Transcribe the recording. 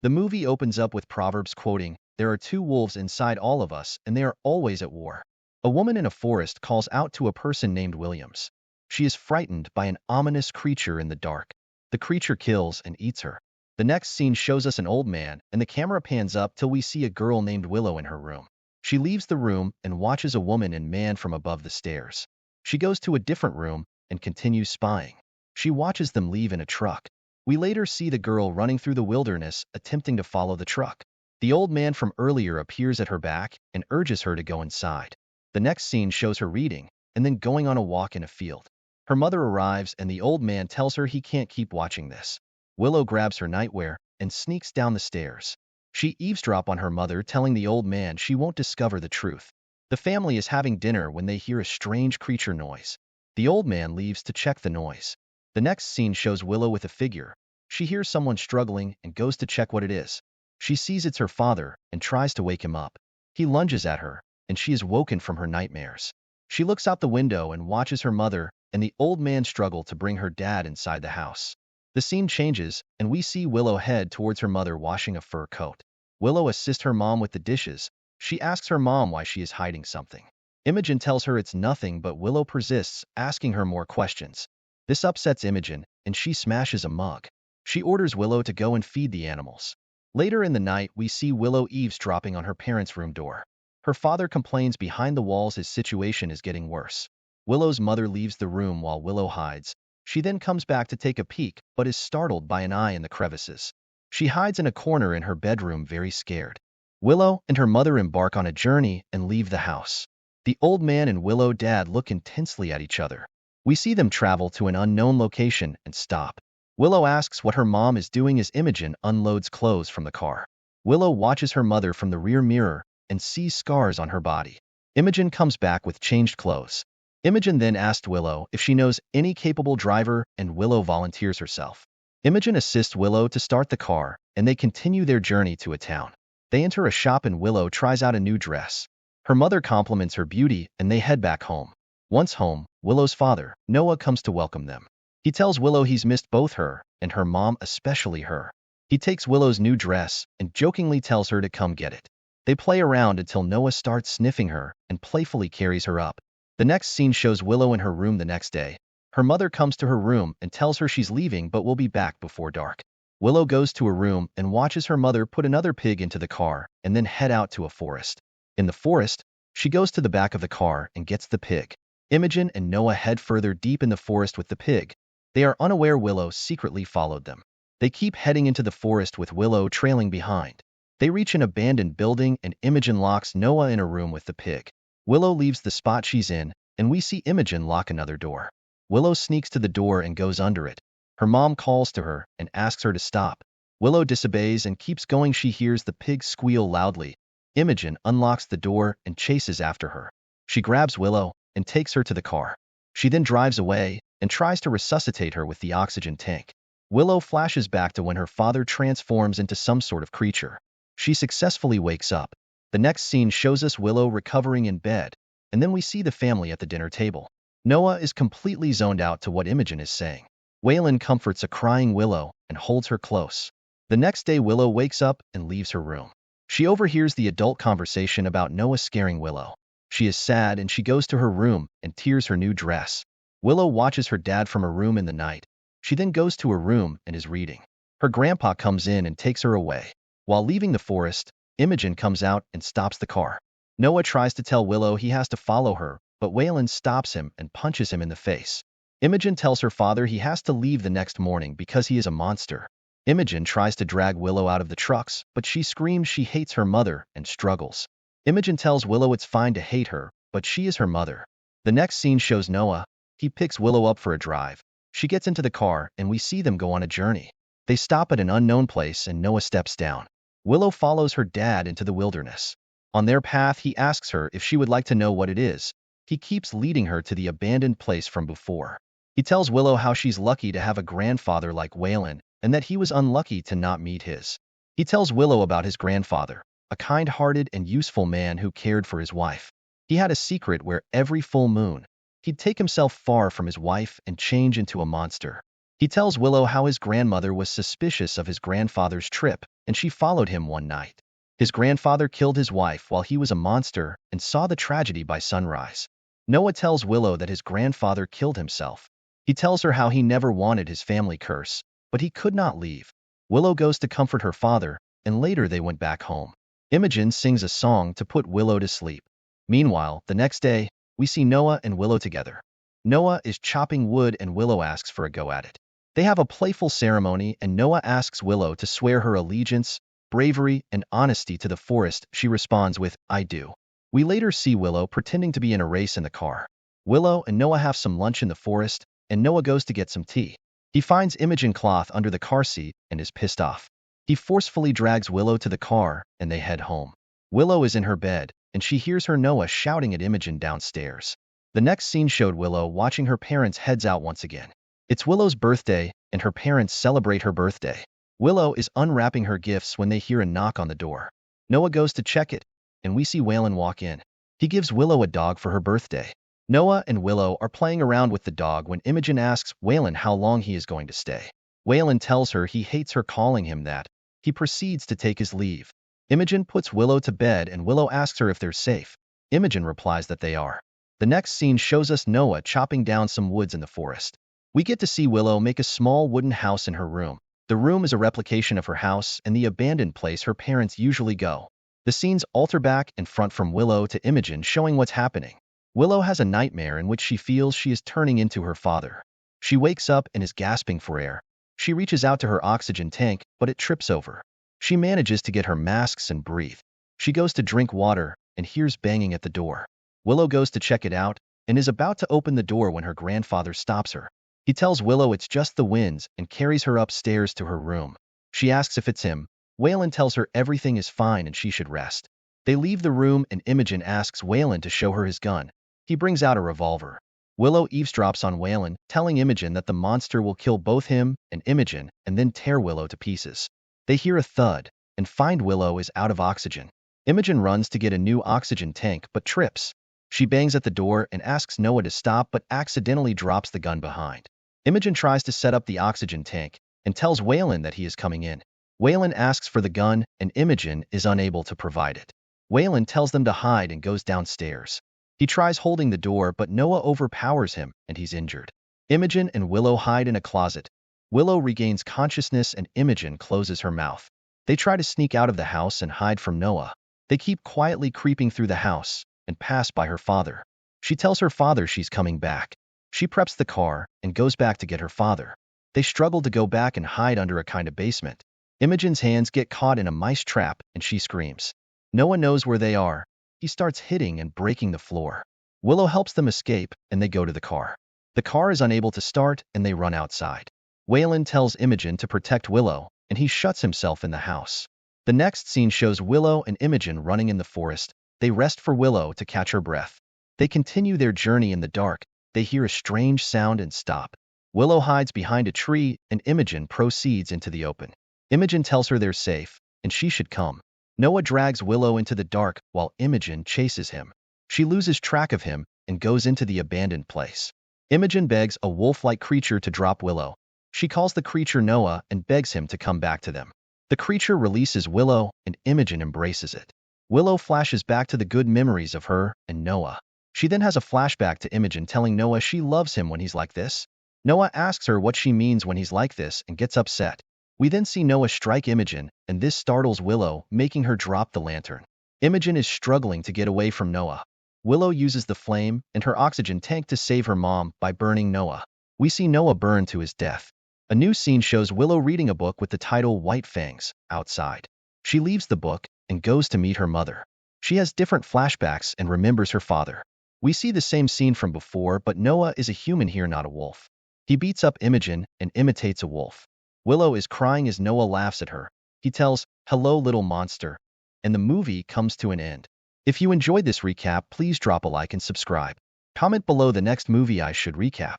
The movie opens up with Proverbs quoting, "There are two wolves inside all of us, and they are always at war." A woman in a forest calls out to a person named Williams. She is frightened by an ominous creature in the dark. The creature kills and eats her. The next scene shows us an old man, and the camera pans up till we see a girl named Willow in her room. She leaves the room and watches a woman and man from above the stairs. She goes to a different room and continues spying. She watches them leave in a truck. We later see the girl running through the wilderness, attempting to follow the truck. The old man from earlier appears at her back and urges her to go inside. The next scene shows her reading, and then going on a walk in a field. Her mother arrives, and the old man tells her he can't keep watching this. Willow grabs her nightwear and sneaks down the stairs. She eavesdrops on her mother, telling the old man she won't discover the truth. The family is having dinner when they hear a strange creature noise. The old man leaves to check the noise. The next scene shows Willow with a figure. She hears someone struggling and goes to check what it is. She sees it's her father and tries to wake him up. He lunges at her, and she is woken from her nightmares. She looks out the window and watches her mother and the old man struggle to bring her dad inside the house. The scene changes, and we see Willow head towards her mother washing a fur coat. Willow assists her mom with the dishes. She asks her mom why she is hiding something. Imogen tells her it's nothing, but Willow persists, asking her more questions. This upsets Imogen, and she smashes a mug. She orders Willow to go and feed the animals. Later in the night, we see Willow eavesdropping on her parents' room door. Her father complains behind the walls his situation is getting worse. Willow's mother leaves the room while Willow hides. She then comes back to take a peek, but is startled by an eye in the crevices. She hides in a corner in her bedroom, very scared. Willow and her mother embark on a journey and leave the house. The old man and Willow dad look intensely at each other. We see them travel to an unknown location and stop. Willow asks what her mom is doing as Imogen unloads clothes from the car. Willow watches her mother from the rear mirror and sees scars on her body. Imogen comes back with changed clothes. Imogen then asks Willow if she knows any capable driver, and Willow volunteers herself. Imogen assists Willow to start the car, and they continue their journey to a town. They enter a shop and Willow tries out a new dress. Her mother compliments her beauty, and they head back home. Once home, Willow's father, Noah, comes to welcome them. He tells Willow he's missed both her and her mom, especially her. He takes Willow's new dress and jokingly tells her to come get it. They play around until Noah starts sniffing her and playfully carries her up. The next scene shows Willow in her room the next day. Her mother comes to her room and tells her she's leaving but will be back before dark. Willow goes to her room and watches her mother put another pig into the car and then head out to a forest. In the forest, she goes to the back of the car and gets the pig. Imogen and Noah head further deep in the forest with the pig. They are unaware Willow secretly followed them. They keep heading into the forest with Willow trailing behind. They reach an abandoned building and Imogen locks Noah in a room with the pig. Willow leaves the spot she's in, and we see Imogen lock another door. Willow sneaks to the door and goes under it. Her mom calls to her and asks her to stop. Willow disobeys and keeps going. She hears the pig squeal loudly. Imogen unlocks the door and chases after her. She grabs Willow and takes her to the car. She then drives away and tries to resuscitate her with the oxygen tank. Willow flashes back to when her father transforms into some sort of creature. She successfully wakes up. The next scene shows us Willow recovering in bed, and then we see the family at the dinner table. Noah is completely zoned out to what Imogen is saying. Waylon comforts a crying Willow and holds her close. The next day, Willow wakes up and leaves her room. She overhears the adult conversation about Noah scaring Willow. She is sad and she goes to her room and tears her new dress. Willow watches her dad from her room in the night. She then goes to her room and is reading. Her grandpa comes in and takes her away. While leaving the forest, Imogen comes out and stops the car. Noah tries to tell Willow he has to follow her, but Waylon stops him and punches him in the face. Imogen tells her father he has to leave the next morning because he is a monster. Imogen tries to drag Willow out of the trucks, but she screams she hates her mother and struggles. Imogen tells Willow it's fine to hate her, but she is her mother. The next scene shows Noah. He picks Willow up for a drive. She gets into the car and we see them go on a journey. They stop at an unknown place and Noah steps down. Willow follows her dad into the wilderness. On their path, he asks her if she would like to know what it is. He keeps leading her to the abandoned place from before. He tells Willow how she's lucky to have a grandfather like Waylon and that he was unlucky to not meet his. He tells Willow about his grandfather, a kind-hearted and useful man who cared for his wife. He had a secret where every full moon, he'd take himself far from his wife and change into a monster. He tells Willow how his grandmother was suspicious of his grandfather's trip, and she followed him one night. His grandfather killed his wife while he was a monster and saw the tragedy by sunrise. Noah tells Willow that his grandfather killed himself. He tells her how he never wanted his family curse, but he could not leave. Willow goes to comfort her father, and later they went back home. Imogen sings a song to put Willow to sleep. Meanwhile, the next day, we see Noah and Willow together. Noah is chopping wood and Willow asks for a go at it. They have a playful ceremony and Noah asks Willow to swear her allegiance, bravery, and honesty to the forest. She responds with, "I do." We later see Willow pretending to be in a race in the car. Willow and Noah have some lunch in the forest, and Noah goes to get some tea. He finds Imogen cloth under the car seat and is pissed off. He forcefully drags Willow to the car, and they head home. Willow is in her bed, and she hears her Noah shouting at Imogen downstairs. The next scene showed Willow watching her parents' heads out once again. It's Willow's birthday, and her parents celebrate her birthday. Willow is unwrapping her gifts when they hear a knock on the door. Noah goes to check it, and we see Waylon walk in. He gives Willow a dog for her birthday. Noah and Willow are playing around with the dog when Imogen asks Waylon how long he is going to stay. Waylon tells her he hates her calling him that. He proceeds to take his leave. Imogen puts Willow to bed and Willow asks her if they're safe. Imogen replies that they are. The next scene shows us Noah chopping down some woods in the forest. We get to see Willow make a small wooden house in her room. The room is a replication of her house and the abandoned place her parents usually go. The scenes alter back and front from Willow to Imogen showing what's happening. Willow has a nightmare in which she feels she is turning into her father. She wakes up and is gasping for air. She reaches out to her oxygen tank, but it trips over. She manages to get her masks and breathe. She goes to drink water and hears banging at the door. Willow goes to check it out and is about to open the door when her grandfather stops her. He tells Willow it's just the winds and carries her upstairs to her room. She asks if it's him. Waylon tells her everything is fine and she should rest. They leave the room and Imogen asks Waylon to show her his gun. He brings out a revolver. Willow eavesdrops on Waylon, telling Imogen that the monster will kill both him and Imogen and then tear Willow to pieces. They hear a thud and find Willow is out of oxygen. Imogen runs to get a new oxygen tank but trips. She bangs at the door and asks Noah to stop but accidentally drops the gun behind. Imogen tries to set up the oxygen tank and tells Waylon that he is coming in. Waylon asks for the gun and Imogen is unable to provide it. Waylon tells them to hide and goes downstairs. He tries holding the door but Noah overpowers him and he's injured. Imogen and Willow hide in a closet. Willow regains consciousness and Imogen closes her mouth. They try to sneak out of the house and hide from Noah. They keep quietly creeping through the house and pass by her father. She tells her father she's coming back. She preps the car and goes back to get her father. They struggle to go back and hide under a kind of basement. Imogen's hands get caught in a mice trap and she screams. Noah knows where they are. He starts hitting and breaking the floor. Willow helps them escape and they go to the car. The car is unable to start and they run outside. Waylon tells Imogen to protect Willow and he shuts himself in the house. The next scene shows Willow and Imogen running in the forest. They rest for Willow to catch her breath. They continue their journey in the dark. They hear a strange sound and stop. Willow hides behind a tree and Imogen proceeds into the open. Imogen tells her they're safe and she should come. Noah drags Willow into the dark while Imogen chases him. She loses track of him and goes into the abandoned place. Imogen begs a wolf-like creature to drop Willow. She calls the creature Noah and begs him to come back to them. The creature releases Willow and Imogen embraces it. Willow flashes back to the good memories of her and Noah. She then has a flashback to Imogen telling Noah she loves him when he's like this. Noah asks her what she means when he's like this and gets upset. We then see Noah strike Imogen, and this startles Willow, making her drop the lantern. Imogen is struggling to get away from Noah. Willow uses the flame and her oxygen tank to save her mom by burning Noah. We see Noah burn to his death. A new scene shows Willow reading a book with the title White Fangs outside. She leaves the book and goes to meet her mother. She has different flashbacks and remembers her father. We see the same scene from before, but Noah is a human here, not a wolf. He beats up Imogen and imitates a wolf. Willow is crying as Noah laughs at her. He tells, "Hello, little monster," and the movie comes to an end. If you enjoyed this recap, please drop a like and subscribe. Comment below the next movie I should recap.